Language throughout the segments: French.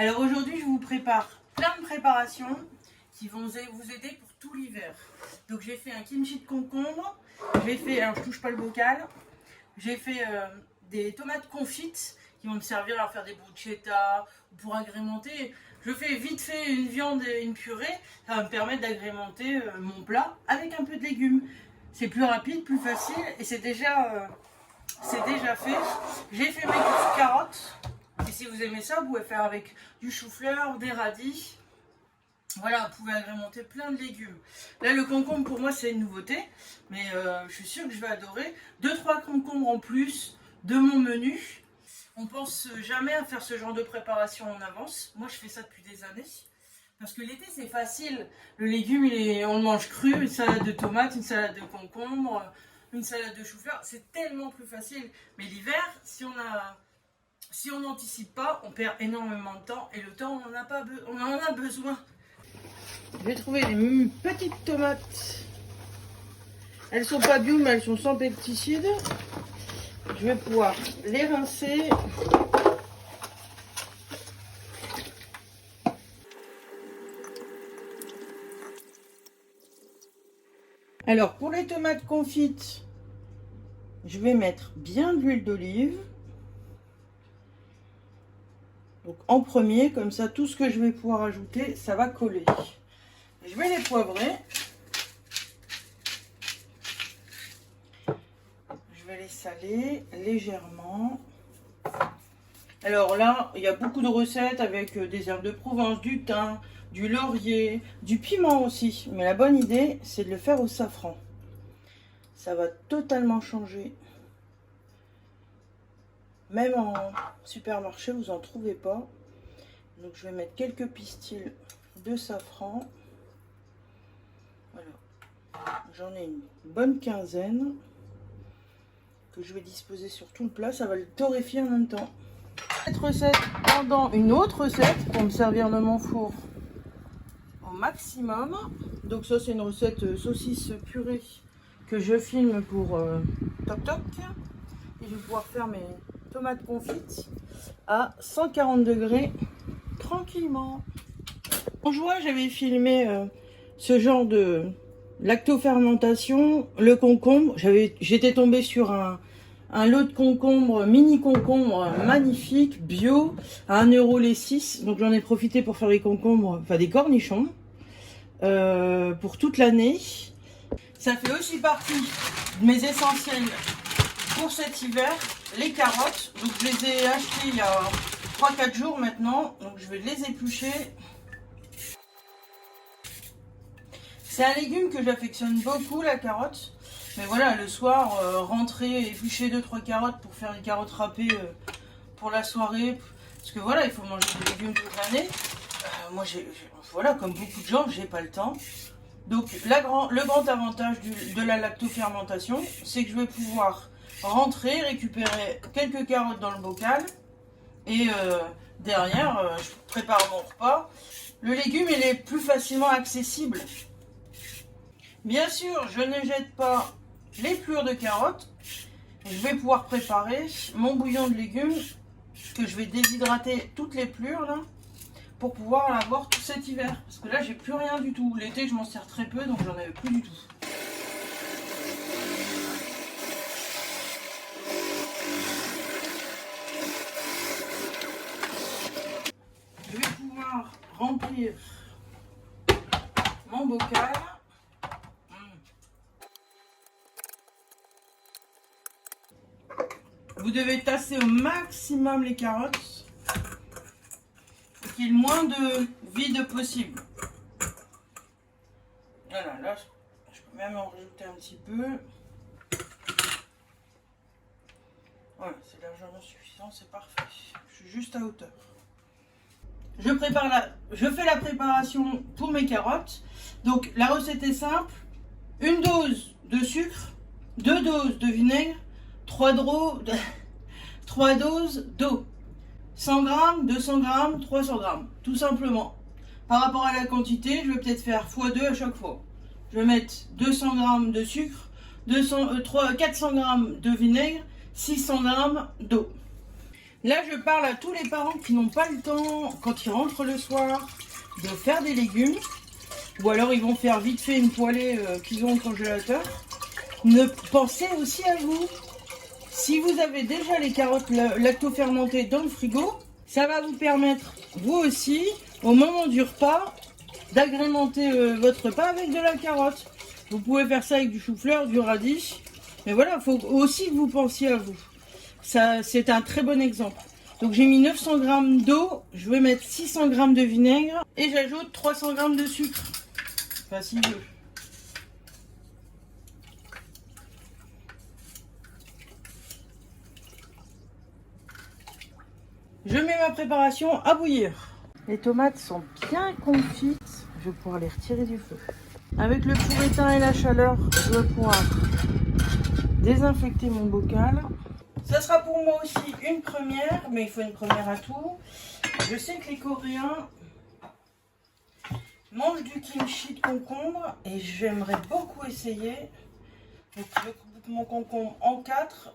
Alors aujourd'hui, je vous prépare plein de préparations qui vont vous aider pour tout l'hiver. Donc j'ai fait un kimchi de concombre, j'ai fait, alors je touche pas le bocal, j'ai fait des tomates confites qui vont me servir à faire des bruschetta ou pour agrémenter. Je fais vite fait une viande et une purée, ça va me permettre d'agrémenter mon plat avec un peu de légumes. C'est plus rapide, plus facile et c'est déjà fait. J'ai fait mes carottes. Et si vous aimez ça, vous pouvez faire avec du chou-fleur, des radis. Voilà, vous pouvez agrémenter plein de légumes. Là, le concombre, pour moi, c'est une nouveauté. Mais je suis sûre que je vais adorer. 2-3 concombres en plus de mon menu. On pense jamais à faire ce genre de préparation en avance. Moi, je fais ça depuis des années. Parce que l'été, c'est facile. Le légume, on le mange cru. Une salade de tomates, une salade de concombre, une salade de chou-fleur. C'est tellement plus facile. Mais l'hiver, si on n'anticipe pas, on perd énormément de temps et le temps, on en a besoin. J'ai trouvé des petites tomates. Elles sont pas bio, mais elles sont sans pesticides. Je vais pouvoir les rincer. Alors, pour les tomates confites, je vais mettre bien de l'huile d'olive. Donc en premier, comme ça, tout ce que je vais pouvoir ajouter, ça va coller. Je vais les poivrer. Je vais les saler légèrement. Alors là, il y a beaucoup de recettes avec des herbes de Provence, du thym, du laurier, du piment aussi. Mais la bonne idée, c'est de le faire au safran. Ça va totalement changer. Même en supermarché, vous n'en trouvez pas. Donc je vais mettre quelques pistils de safran. Voilà. J'en ai une bonne quinzaine que je vais disposer sur tout le plat. Ça va le torréfier en même temps. Cette recette pendant une autre recette pour me servir de mon four au maximum. Donc ça, c'est une recette saucisse purée que je filme pour Toc Toc. Et je vais pouvoir faire mes tomates confites à 140 degrés tranquillement. En juin, j'avais filmé ce genre de lactofermentation, le concombre. J'étais tombée sur un lot de concombres, mini concombres magnifiques, bio, à 1 € les 6. Donc j'en ai profité pour faire des concombres, enfin des cornichons, pour toute l'année. Ça fait aussi partie de mes essentiels pour cet hiver, les carottes. Donc je les ai achetées il y a 3-4 jours maintenant. Donc je vais les éplucher. C'est un légume que j'affectionne beaucoup, la carotte. Mais voilà, le soir, rentrer, éplucher 2-3 carottes pour faire les carottes râpées pour la soirée. Parce que voilà, il faut manger des légumes toute l'année. Moi, voilà, comme beaucoup de gens, j'ai pas le temps. Donc le grand avantage de la lactofermentation, c'est que je vais pouvoir rentrer, récupérer quelques carottes dans le bocal et derrière je prépare mon repas. Le légume, il est plus facilement accessible. Bien sûr, je ne jette pas les pelures de carottes. Je vais pouvoir préparer mon bouillon de légumes que je vais déshydrater toutes les pelures là pour pouvoir l'avoir tout cet hiver. Parce que là, j'ai plus rien du tout. L'été, je m'en sers très peu, donc j'en avais plus du tout. Je vais pouvoir remplir mon bocal. Vous devez tasser au maximum les carottes pour qu'il y ait le moins de vide possible. Voilà, là, je peux même en rajouter un petit peu. Voilà, c'est largement suffisant, c'est parfait. Je suis juste à hauteur. Je fais la préparation pour mes carottes. Donc la recette est simple. 1 dose de sucre, 2 doses de vinaigre, 3 doses d'eau. 100 g, 200 g, 300 g. Tout simplement. Par rapport à la quantité, je vais peut-être faire x2 à chaque fois. Je vais mettre 200 g de sucre, 400 g de vinaigre, 600 g d'eau. Là, je parle à tous les parents qui n'ont pas le temps, quand ils rentrent le soir, de faire des légumes. Ou alors ils vont faire vite fait une poêlée qu'ils ont au congélateur. Pensez aussi à vous. Si vous avez déjà les carottes lacto-fermentées dans le frigo, ça va vous permettre, vous aussi, au moment du repas, d'agrémenter votre repas avec de la carotte. Vous pouvez faire ça avec du chou-fleur, du radis. Mais voilà, il faut aussi que vous pensiez à vous. Ça, c'est un très bon exemple. Donc j'ai mis 900 g d'eau, je vais mettre 600 g de vinaigre et j'ajoute 300 g de sucre. Enfin, s'il veut. Je mets ma préparation à bouillir. Les tomates sont bien confites. Je vais pouvoir les retirer du feu. Avec le four éteint et la chaleur, je vais pouvoir désinfecter mon bocal. Ça sera pour moi aussi une première, mais il faut une première à tout. Je sais que les Coréens mangent du kimchi de concombre et j'aimerais beaucoup essayer. Donc je coupe mon concombre en 4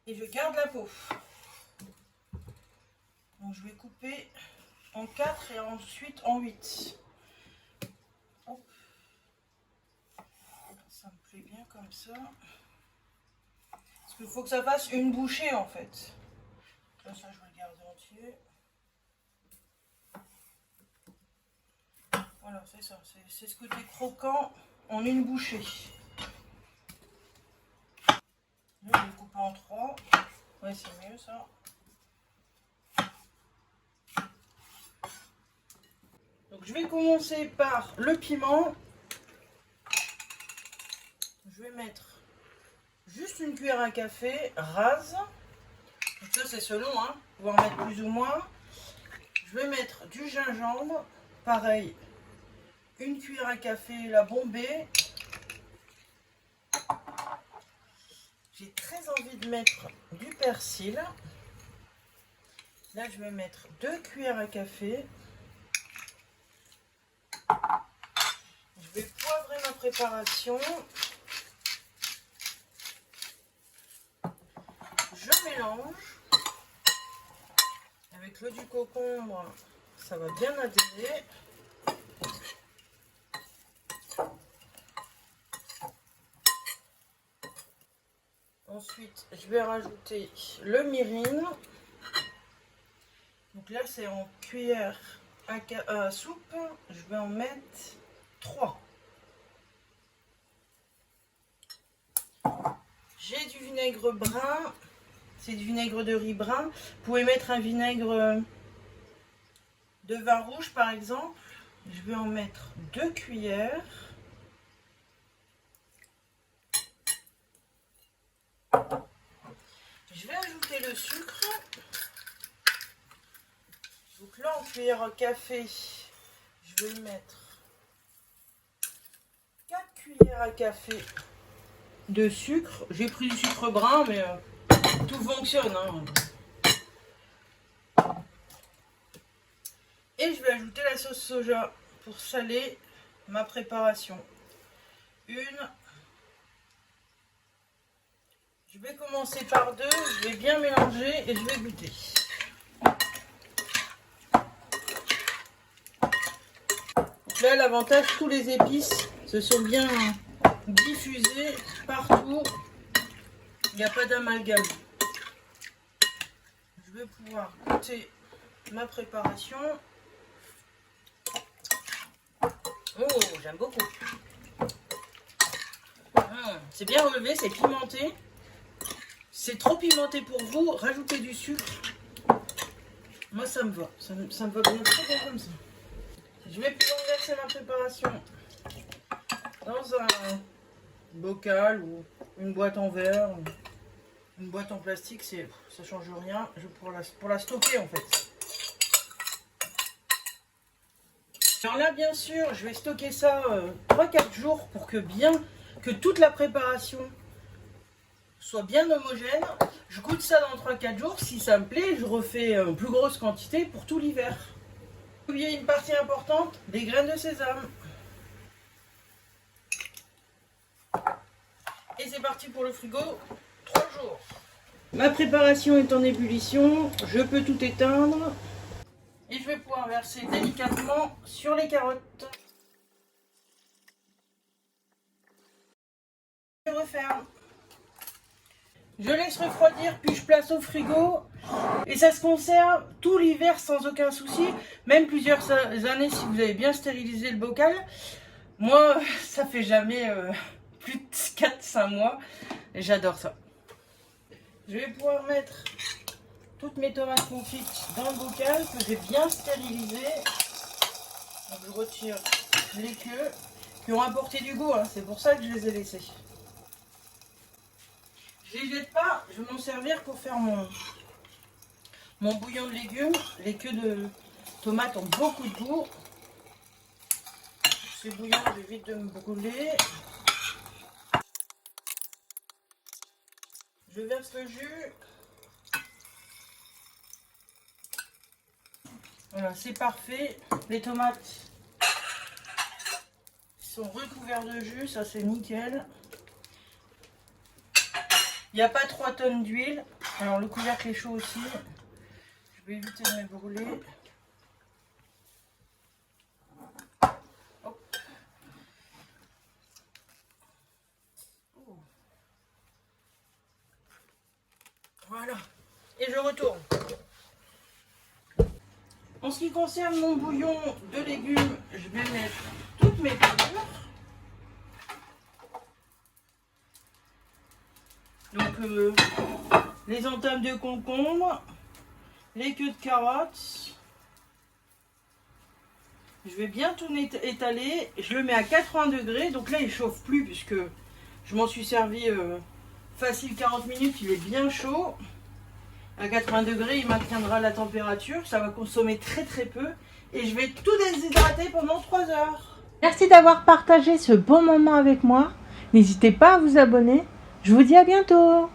et je garde la peau. Donc je vais couper en 4 et ensuite en 8. Hop. Ça me plaît bien comme ça. Parce qu'il faut que ça fasse une bouchée en fait. Là, ça je vais le garder entier. Voilà, c'est ça. C'est ce côté croquant en une bouchée. Là, je vais couper en 3. Ouais, c'est mieux ça. Donc je vais commencer par le piment. Je vais mettre juste une cuillère à café rase. Donc ça c'est selon, hein. Vous pouvez en mettre plus ou moins. Je vais mettre du gingembre. Pareil, une cuillère à café la bombée. J'ai très envie de mettre du persil. Là je vais mettre 2 cuillères à café. Je vais poivrer ma préparation. Je mélange. Avec l'eau du concombre, ça va bien adhérer. Ensuite, je vais rajouter le mirin. Donc là, c'est en cuillère à soupe. Je vais en mettre 3. J'ai du vinaigre brun. C'est du vinaigre de riz brun. Vous pouvez mettre un vinaigre de vin rouge, par exemple. Je vais en mettre 2 cuillères. Je vais ajouter le sucre. Donc là, en cuillère à café, je vais mettre 4 cuillères à café de sucre. J'ai pris du sucre brun, mais tout fonctionne, hein. Et je vais ajouter la sauce soja pour saler ma préparation. Je vais commencer par 2, je vais bien mélanger et je vais goûter. Donc là, l'avantage, tous les épices se sont bien diffusées partout. Il n'y a pas d'amalgame. Je vais pouvoir goûter ma préparation. Oh, j'aime beaucoup. C'est bien relevé, c'est pimenté. C'est trop pimenté pour vous, rajoutez du sucre. Moi, ça me va. Ça me va bien, très bien comme ça. Je vais pouvoir verser ma préparation dans un bocal ou une boîte en verre, une boîte en plastique, ça change rien. Pour la stocker en fait. Alors là, bien sûr, je vais stocker ça 3-4 jours pour que toute la préparation soit bien homogène. Je goûte ça dans 3-4 jours. Si ça me plaît, je refais une plus grosse quantité pour tout l'hiver. Oubliez une partie importante, des graines de sésame. Et c'est parti pour le frigo, 3 jours. Ma préparation est en ébullition, je peux tout éteindre. Et je vais pouvoir verser délicatement sur les carottes. Je referme. Je laisse refroidir, puis je place au frigo. Et ça se conserve tout l'hiver sans aucun souci. Même plusieurs années si vous avez bien stérilisé le bocal. Moi, ça fait jamais plus de 4-5 mois. Et j'adore ça. Je vais pouvoir mettre toutes mes tomates confites dans le bocal que j'ai bien stérilisé. Donc je retire les queues qui ont apporté du goût. Hein. C'est pour ça que je les ai laissées. Je ne les jette pas, je vais m'en servir pour faire mon bouillon de légumes. Les queues de tomates ont beaucoup de goût. C'est bouillant, j'évite de me brûler. Je verse le jus. Voilà, c'est parfait. Les tomates sont recouvertes de jus, ça c'est nickel. Il n'y a pas 3 tonnes d'huile. Alors le couvercle est chaud aussi. Je vais éviter de me brûler. Hop. Oh. Voilà. Et je retourne. En ce qui concerne mon bouillon de légumes, je vais mettre toutes mes pelures. Donc les entames de concombre, les queues de carottes. Je vais bien tout étaler. Je le mets à 80 degrés. Donc là il chauffe plus puisque je m'en suis servi facile 40 minutes. Il est bien chaud. À 80 degrés il maintiendra la température. Ça va consommer très peu. Et je vais tout déshydrater pendant 3 heures. Merci d'avoir partagé ce bon moment avec moi. N'hésitez pas à vous abonner. Je vous dis à bientôt.